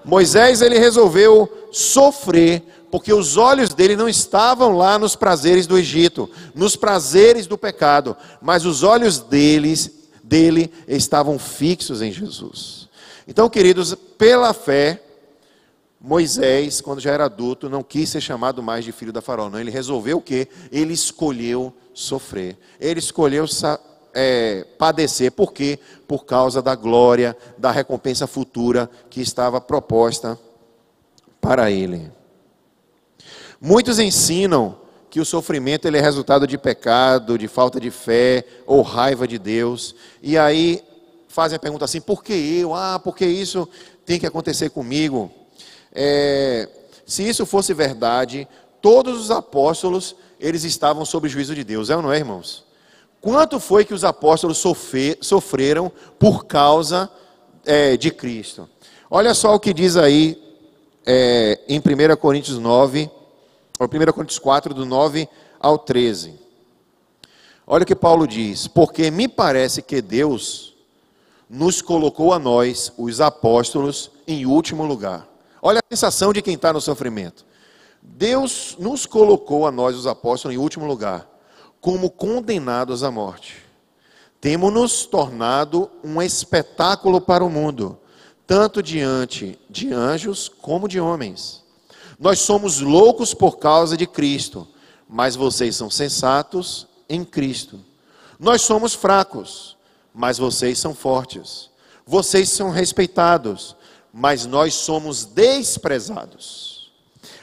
Moisés, ele resolveu sofrer, porque os olhos dele não estavam lá nos prazeres do Egito, nos prazeres do pecado, mas os olhos dele estavam fixos em Jesus. Então, queridos, pela fé, Moisés, quando já era adulto, não quis ser chamado mais de filho da Faraó, não. Ele resolveu o quê? Ele escolheu sofrer. Ele escolheu padecer. Por quê? Por causa da glória, da recompensa futura que estava proposta para ele. Muitos ensinam que o sofrimento ele é resultado de pecado, de falta de fé ou raiva de Deus. E aí fazem a pergunta assim, por que eu? Por que isso tem que acontecer comigo? Se isso fosse verdade, todos os apóstolos, eles estavam sob o juízo de Deus, ou não é, irmãos? Quanto foi que os apóstolos sofreram por causa de Cristo? Olha só o que diz aí em 1 Coríntios 9, ou 1 Coríntios 4, do 9 ao 13. Olha o que Paulo diz, porque me parece que Deus nos colocou a nós, os apóstolos, em último lugar. Olha a sensação de quem está no sofrimento. Deus nos colocou a nós, os apóstolos, em último lugar, como condenados à morte. Temos-nos tornado um espetáculo para o mundo, tanto diante de anjos como de homens. Nós somos loucos por causa de Cristo, mas vocês são sensatos em Cristo. Nós somos fracos, mas vocês são fortes. Vocês são respeitados, mas nós somos desprezados.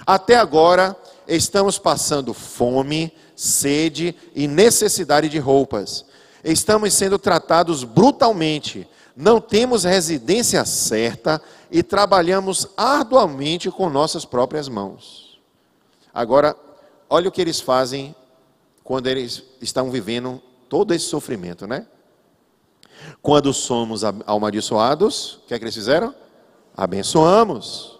Até agora, estamos passando fome, sede e necessidade de roupas. Estamos sendo tratados brutalmente. Não temos residência certa e trabalhamos arduamente com nossas próprias mãos. Agora, olha o que eles fazem quando eles estão vivendo todo esse sofrimento, Quando somos amaldiçoados, o que é que eles fizeram? Abençoamos.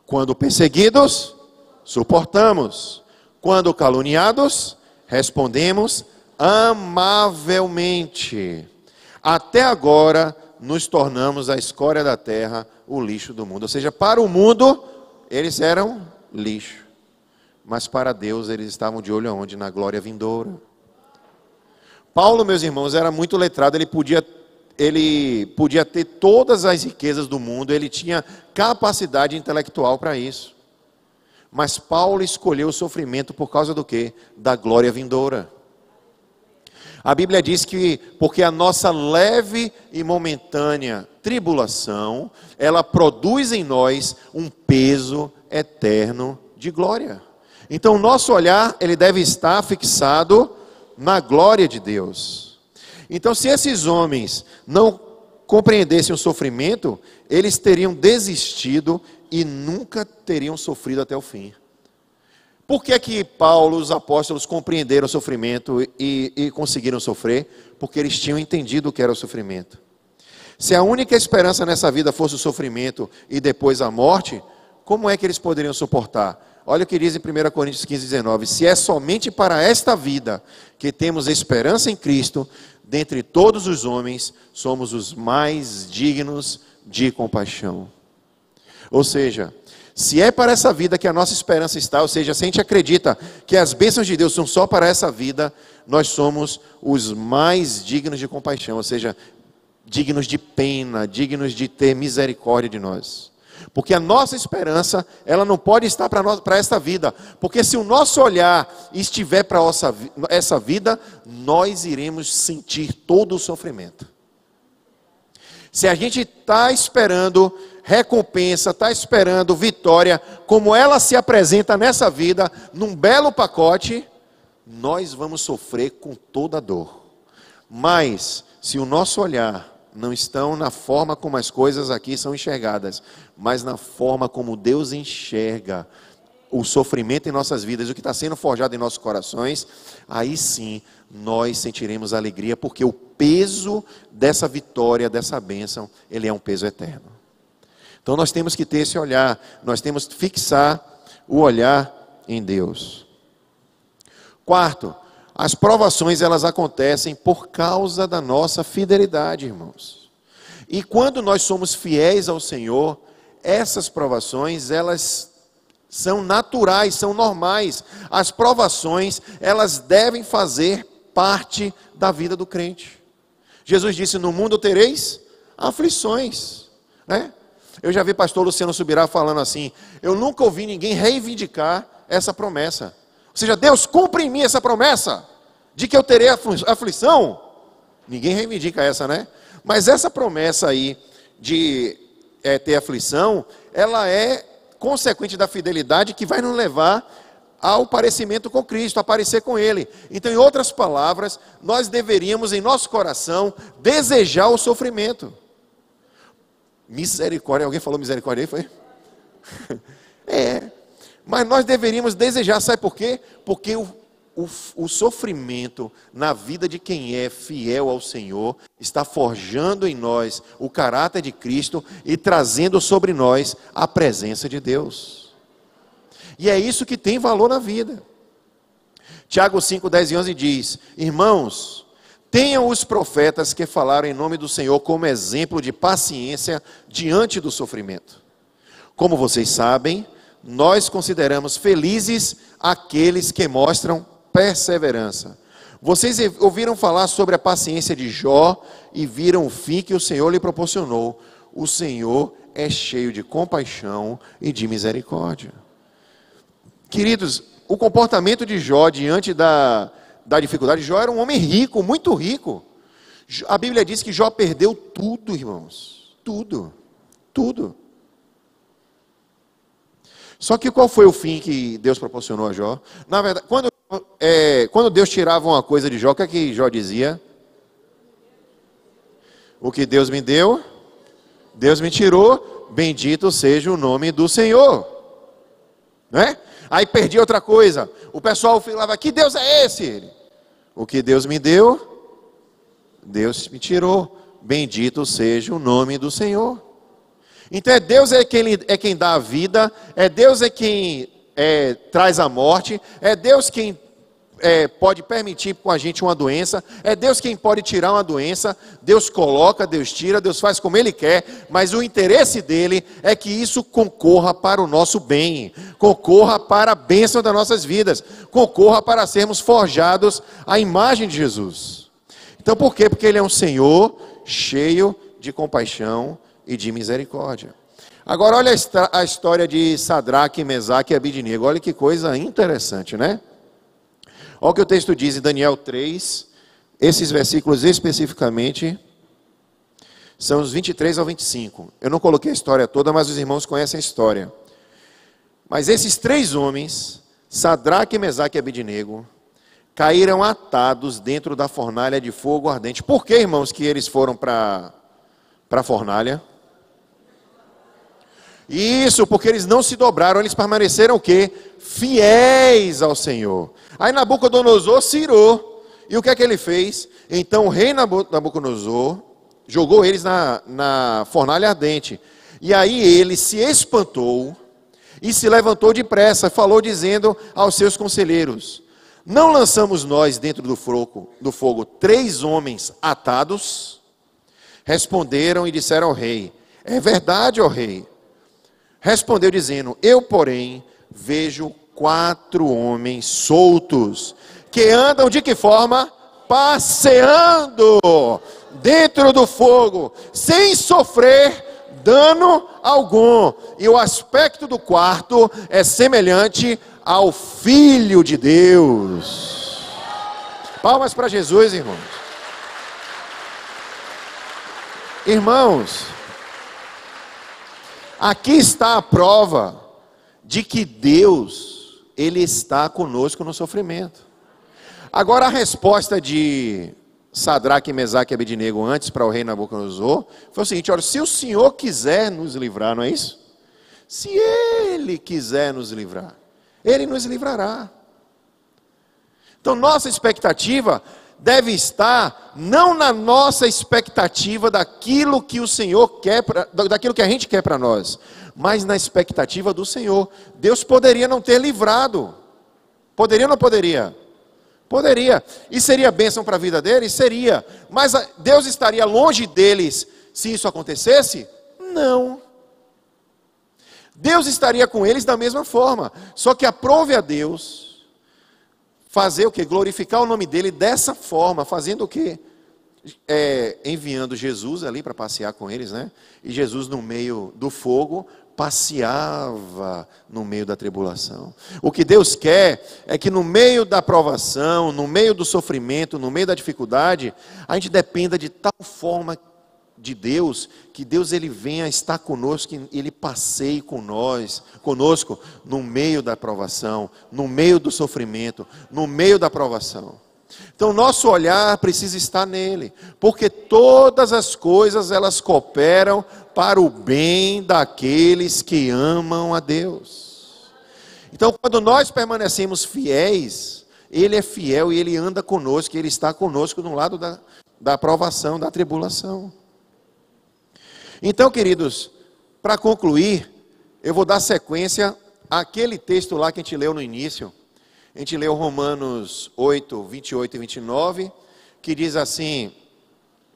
Quando perseguidos, suportamos. Quando caluniados, Respondemos amavelmente. Até agora nos tornamos a escória da terra, o lixo do mundo. Ou seja, para o mundo eles eram lixo, mas para Deus eles estavam de olho aonde? Na glória vindoura. Paulo, meus irmãos, era muito letrado, ele podia ter todas as riquezas do mundo, ele tinha capacidade intelectual para isso. Mas Paulo escolheu o sofrimento por causa do quê? Da glória vindoura. A Bíblia diz que, porque a nossa leve e momentânea tribulação, ela produz em nós um peso eterno de glória. Então o nosso olhar, ele deve estar fixado na glória de Deus. Então, se esses homens não compreendessem o sofrimento, eles teriam desistido e nunca teriam sofrido até o fim. Por que que Paulo, os apóstolos, compreenderam o sofrimento e conseguiram sofrer? Porque eles tinham entendido o que era o sofrimento. Se a única esperança nessa vida fosse o sofrimento e depois a morte, como é que eles poderiam suportar? Olha o que diz em 1 Coríntios 15, 19. Se é somente para esta vida que temos esperança em Cristo, dentre todos os homens, somos os mais dignos de compaixão. Ou seja, se é para essa vida que a nossa esperança está, ou seja, se a gente acredita que as bênçãos de Deus são só para essa vida, nós somos os mais dignos de compaixão, ou seja, dignos de pena, dignos de ter misericórdia de nós. Porque a nossa esperança, ela não pode estar para esta vida. Porque se o nosso olhar estiver para essa vida, nós iremos sentir todo o sofrimento. Se a gente está esperando recompensa, está esperando vitória, como ela se apresenta nessa vida, num belo pacote, nós vamos sofrer com toda a dor. Mas, se o nosso olhar não estão na forma como as coisas aqui são enxergadas, mas na forma como Deus enxerga o sofrimento em nossas vidas, o que está sendo forjado em nossos corações, aí sim nós sentiremos alegria, porque o peso dessa vitória, dessa bênção, ele é um peso eterno. Então nós temos que ter esse olhar, nós temos que fixar o olhar em Deus. Quarto, as provações, elas acontecem por causa da nossa fidelidade, irmãos. E quando nós somos fiéis ao Senhor, essas provações, elas são naturais, são normais. As provações, elas devem fazer parte da vida do crente. Jesus disse, no mundo tereis aflições, né? Eu já vi pastor Luciano Subirá falando assim, eu nunca ouvi ninguém reivindicar essa promessa. Ou seja, Deus cumpre em mim essa promessa de que eu terei aflição. Ninguém reivindica essa, né? Mas essa promessa aí de ter aflição, ela é consequente da fidelidade que vai nos levar ao parecimento com Cristo, a parecer com Ele. Então, em outras palavras, nós deveríamos em nosso coração desejar o sofrimento. Misericórdia, alguém falou misericórdia aí, foi? Mas nós deveríamos desejar, sabe por quê? Porque o sofrimento na vida de quem é fiel ao Senhor está forjando em nós o caráter de Cristo e trazendo sobre nós a presença de Deus. E é isso que tem valor na vida. Tiago 5, 10 e 11 diz, irmãos, tenham os profetas que falaram em nome do Senhor como exemplo de paciência diante do sofrimento. Como vocês sabem, nós consideramos felizes aqueles que mostram perseverança. Vocês ouviram falar sobre a paciência de Jó e viram o fim que o Senhor lhe proporcionou. O Senhor é cheio de compaixão e de misericórdia. Queridos, o comportamento de Jó diante da dificuldade, Jó era um homem rico, muito rico. A Bíblia diz que Jó perdeu tudo, irmãos. Tudo. Tudo. Só que qual foi o fim que Deus proporcionou a Jó? Na verdade, quando Deus tirava uma coisa de Jó, o que é que Jó dizia? O que Deus me deu, Deus me tirou, bendito seja o nome do Senhor. Não é? Aí perdi outra coisa. O pessoal falava, que Deus é esse? O que Deus me deu, Deus me tirou. Bendito seja o nome do Senhor. Então Deus é quem dá a vida, é Deus é quem traz a morte, é Deus quem pode permitir com a gente uma doença, é Deus quem pode tirar uma doença. Deus coloca, Deus tira, Deus faz como Ele quer, mas o interesse dele é que isso concorra para o nosso bem, concorra para a bênção das nossas vidas, concorra para sermos forjados à imagem de Jesus. Então por quê? Porque Ele é um Senhor cheio de compaixão e de misericórdia. Agora olha a história de Sadraque, Mesaque e Abidnego. Olha que coisa interessante, né? Olha o que o texto diz em Daniel 3, esses versículos especificamente são os 23 ao 25. Eu não coloquei a história toda, mas os irmãos conhecem a história. Mas esses 3 homens, Sadraque, Mesaque e Abidnego, caíram atados dentro da fornalha de fogo ardente. Por que, irmãos, que eles foram para a fornalha? Isso, porque eles não se dobraram, eles permaneceram o quê? Fiéis ao Senhor. Aí Nabucodonosor se irou. E o que é que ele fez? Então o rei Nabucodonosor jogou eles na fornalha ardente. E aí ele se espantou e se levantou depressa, falou dizendo aos seus conselheiros: não lançamos nós dentro do fogo 3 homens atados? Responderam e disseram ao rei: é verdade, ó rei. Respondeu dizendo: eu, porém, vejo 4 homens soltos, que andam de que forma? Passeando dentro do fogo, sem sofrer dano algum. E o aspecto do quarto é semelhante ao Filho de Deus. Palmas para Jesus, irmãos. Irmãos, aqui está a prova de que Deus, Ele está conosco no sofrimento. Agora a resposta de Sadraque, Mesaque e Abidnego antes para o rei Nabucodonosor foi o seguinte: olha, se o Senhor quiser nos livrar, não é isso? Se Ele quiser nos livrar, Ele nos livrará. Então nossa expectativa deve estar não na nossa expectativa daquilo que o Senhor quer, daquilo que a gente quer para nós, mas na expectativa do Senhor. Deus poderia não ter livrado. Poderia ou não poderia? Poderia. E seria bênção para a vida deles? Seria. Mas Deus estaria longe deles se isso acontecesse? Não. Deus estaria com eles da mesma forma. Só que aprove a Deus fazer o quê? Glorificar o nome dele dessa forma. Fazendo o quê? Enviando Jesus ali para passear com eles, né? E Jesus no meio do fogo passeava no meio da tribulação. O que Deus quer é que no meio da provação, no meio do sofrimento, no meio da dificuldade, a gente dependa de tal forma de Deus, que Deus ele venha estar conosco, que ele passeie conosco no meio da provação, no meio do sofrimento, no meio da provação. Então nosso olhar precisa estar nele, porque todas as coisas elas cooperam para o bem daqueles que amam a Deus. Então quando nós permanecemos fiéis, Ele é fiel e Ele anda conosco, Ele está conosco no lado da provação, da tribulação. Então, queridos, para concluir, eu vou dar sequência àquele texto lá que a gente leu no início. A gente leu Romanos 8, 28 e 29, que diz assim: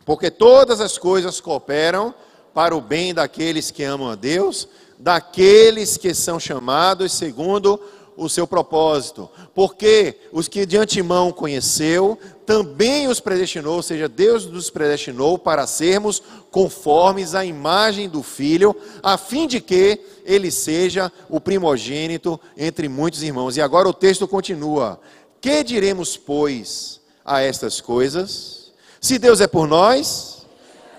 porque todas as coisas cooperam para o bem daqueles que amam a Deus, daqueles que são chamados segundo o seu propósito. Porque os que de antemão conheceu, também os predestinou, ou seja, Deus nos predestinou para sermos conformes à imagem do Filho, a fim de que ele seja o primogênito entre muitos irmãos. E agora o texto continua: que diremos, pois, a estas coisas? Se Deus é por nós,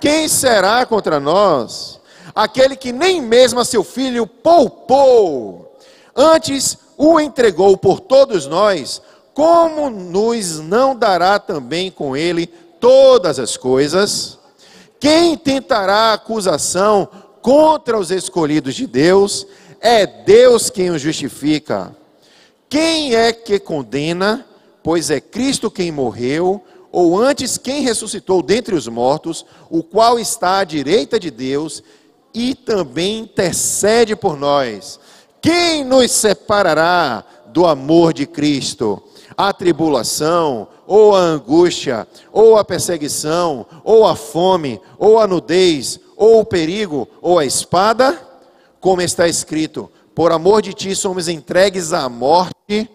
quem será contra nós? Aquele que nem mesmo a seu Filho poupou, antes o entregou por todos nós, como nos não dará também com ele todas as coisas? Quem tentará acusação contra os escolhidos de Deus? É Deus quem os justifica. Quem é que condena? Pois é Cristo quem morreu, ou antes quem ressuscitou dentre os mortos, o qual está à direita de Deus e também intercede por nós. Quem nos separará do amor de Cristo? a tribulação, ou a angústia, ou a perseguição, ou a fome, ou a nudez, ou o perigo, ou a espada, como está escrito, por amor de ti somos entregues à morte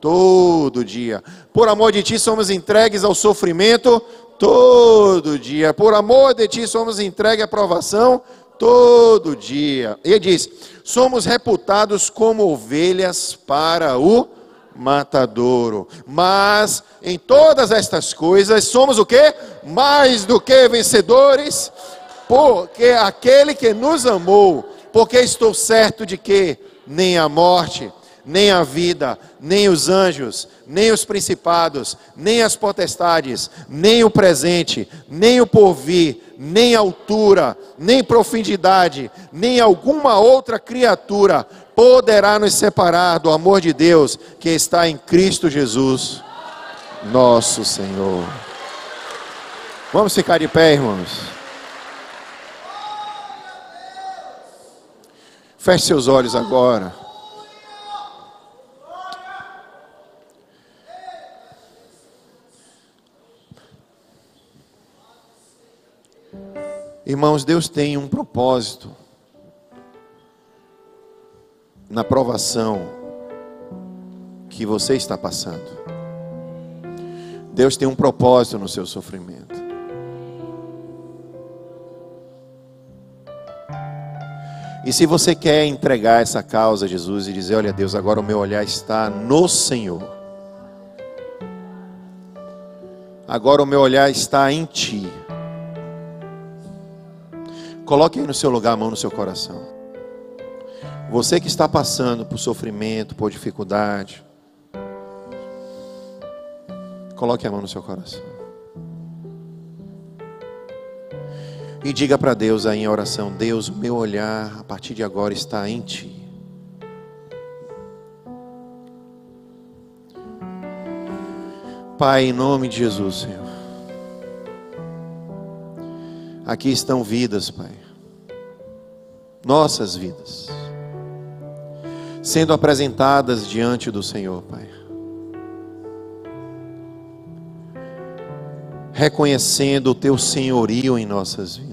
todo dia. Por amor de ti somos entregues ao sofrimento todo dia. Por amor de ti somos entregues à provação todo dia. Ele diz, somos reputados como ovelhas para o matadouro. Mas em todas estas coisas somos o quê? Mais do que vencedores, porque aquele que nos amou, porque estou certo de que nem a morte, nem a vida, nem os anjos, nem os principados, nem as potestades, nem o presente, nem o porvir, nem altura, nem profundidade, nem alguma outra criatura poderá nos separar do amor de Deus que está em Cristo Jesus, nosso Senhor. Vamos ficar de pé, irmãos. Feche seus olhos agora. Irmãos, Deus tem um propósito na provação que você está passando. Deus tem um propósito no seu sofrimento. E se você quer entregar essa causa a Jesus e dizer, olha Deus, agora o meu olhar está no Senhor. Agora o meu olhar está em Ti. Coloque aí no seu lugar a mão no seu coração. Você que está passando por sofrimento, por dificuldade, coloque a mão no seu coração. E diga para Deus aí em oração, Deus, o meu olhar a partir de agora está em Ti. Pai, em nome de Jesus, Senhor. Aqui estão vidas, Pai. Nossas vidas. Sendo apresentadas diante do Senhor, Pai. Reconhecendo o Teu senhorio em nossas vidas.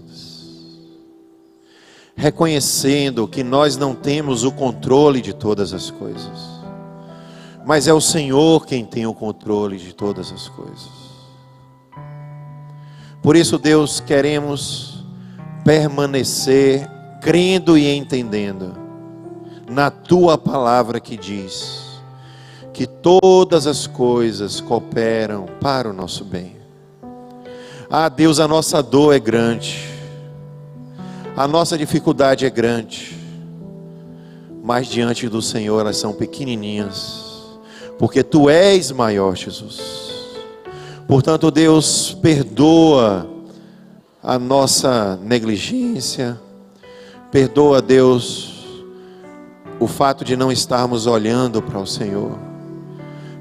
Reconhecendo que nós não temos o controle de todas as coisas. Mas é o Senhor quem tem o controle de todas as coisas. Por isso, Deus, queremos permanecer crendo e entendendo na Tua palavra que diz que todas as coisas cooperam para o nosso bem. Ah, Deus, a nossa dor é grande, a nossa dificuldade é grande, mas diante do Senhor elas são pequenininhas, porque Tu és maior, Jesus. Portanto, Deus, perdoa a nossa negligência, perdoa, Deus, o fato de não estarmos olhando para o Senhor.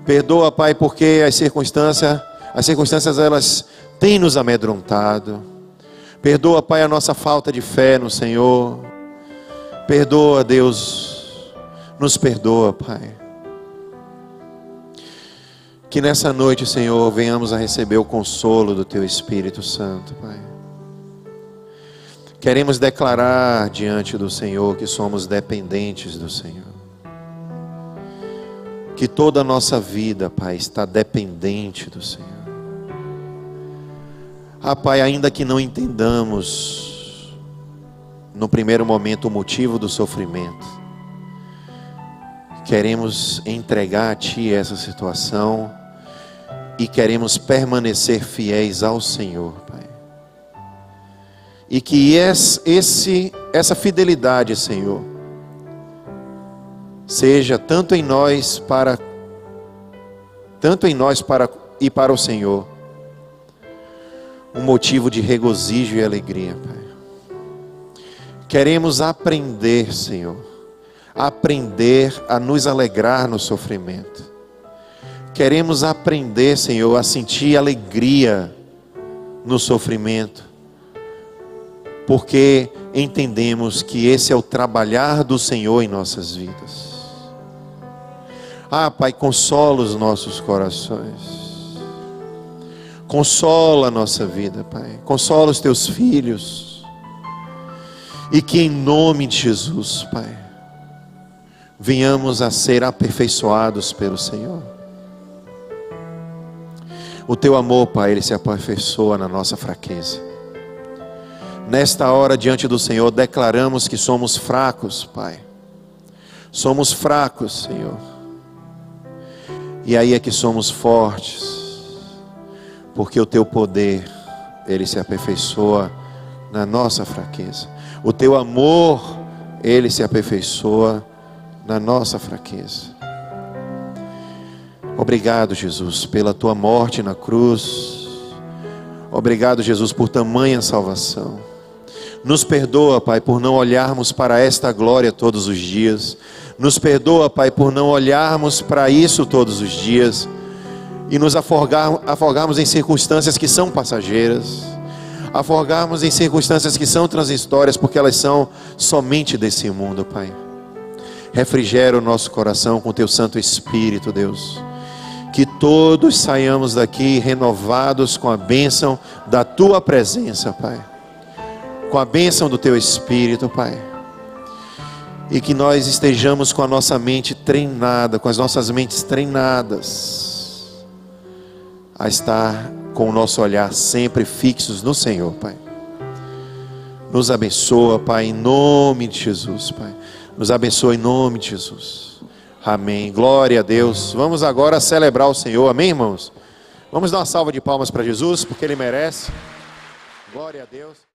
Perdoa, Pai, porque as circunstâncias elas têm nos amedrontado. Perdoa, Pai, a nossa falta de fé no Senhor. Perdoa, Deus, nos perdoa, Pai. Que nessa noite, Senhor, venhamos a receber o consolo do Teu Espírito Santo, Pai. Queremos declarar diante do Senhor que somos dependentes do Senhor. Que toda a nossa vida, Pai, está dependente do Senhor. Ah, Pai, ainda que não entendamos no primeiro momento o motivo do sofrimento, queremos entregar a Ti essa situação e queremos permanecer fiéis ao Senhor, Pai. E que essa fidelidade, Senhor, seja tanto em nós para e para o Senhor, um motivo de regozijo e alegria, Pai. Queremos aprender, Senhor, aprender a nos alegrar no sofrimento. Queremos aprender, Senhor, a sentir alegria no sofrimento, porque entendemos que esse é o trabalhar do Senhor em nossas vidas. Ah, Pai, consola os nossos corações. Consola a nossa vida, Pai. Consola os teus filhos. E que em nome de Jesus, Pai, venhamos a ser aperfeiçoados pelo Senhor. O teu amor, Pai, ele se aperfeiçoa na nossa fraqueza. Nesta hora, diante do Senhor, declaramos que somos fracos, Pai. Somos fracos, Senhor. E aí é que somos fortes. Porque o teu poder, ele se aperfeiçoa na nossa fraqueza. O teu amor, ele se aperfeiçoa na nossa fraqueza. Obrigado, Jesus, pela tua morte na cruz. Obrigado, Jesus, por tamanha salvação. Nos perdoa, Pai, por não olharmos para esta glória todos os dias. Nos perdoa, Pai, por não olharmos para isso todos os dias e nos afogarmos em circunstâncias que são passageiras, afogarmos em circunstâncias que são transitórias, porque elas são somente desse mundo, Pai. Refrigera o nosso coração com o teu Santo Espírito, Deus. Que todos saiamos daqui renovados com a bênção da tua presença, Pai. Com a bênção do teu Espírito, Pai. E que nós estejamos com a nossa mente treinada, com as nossas mentes treinadas a estar com o nosso olhar sempre fixos no Senhor, Pai. Nos abençoa, Pai, em nome de Jesus, Pai. Nos abençoa em nome de Jesus. Amém. Glória a Deus. Vamos agora celebrar o Senhor. Amém, irmãos? Vamos dar uma salva de palmas para Jesus, porque Ele merece. Glória a Deus.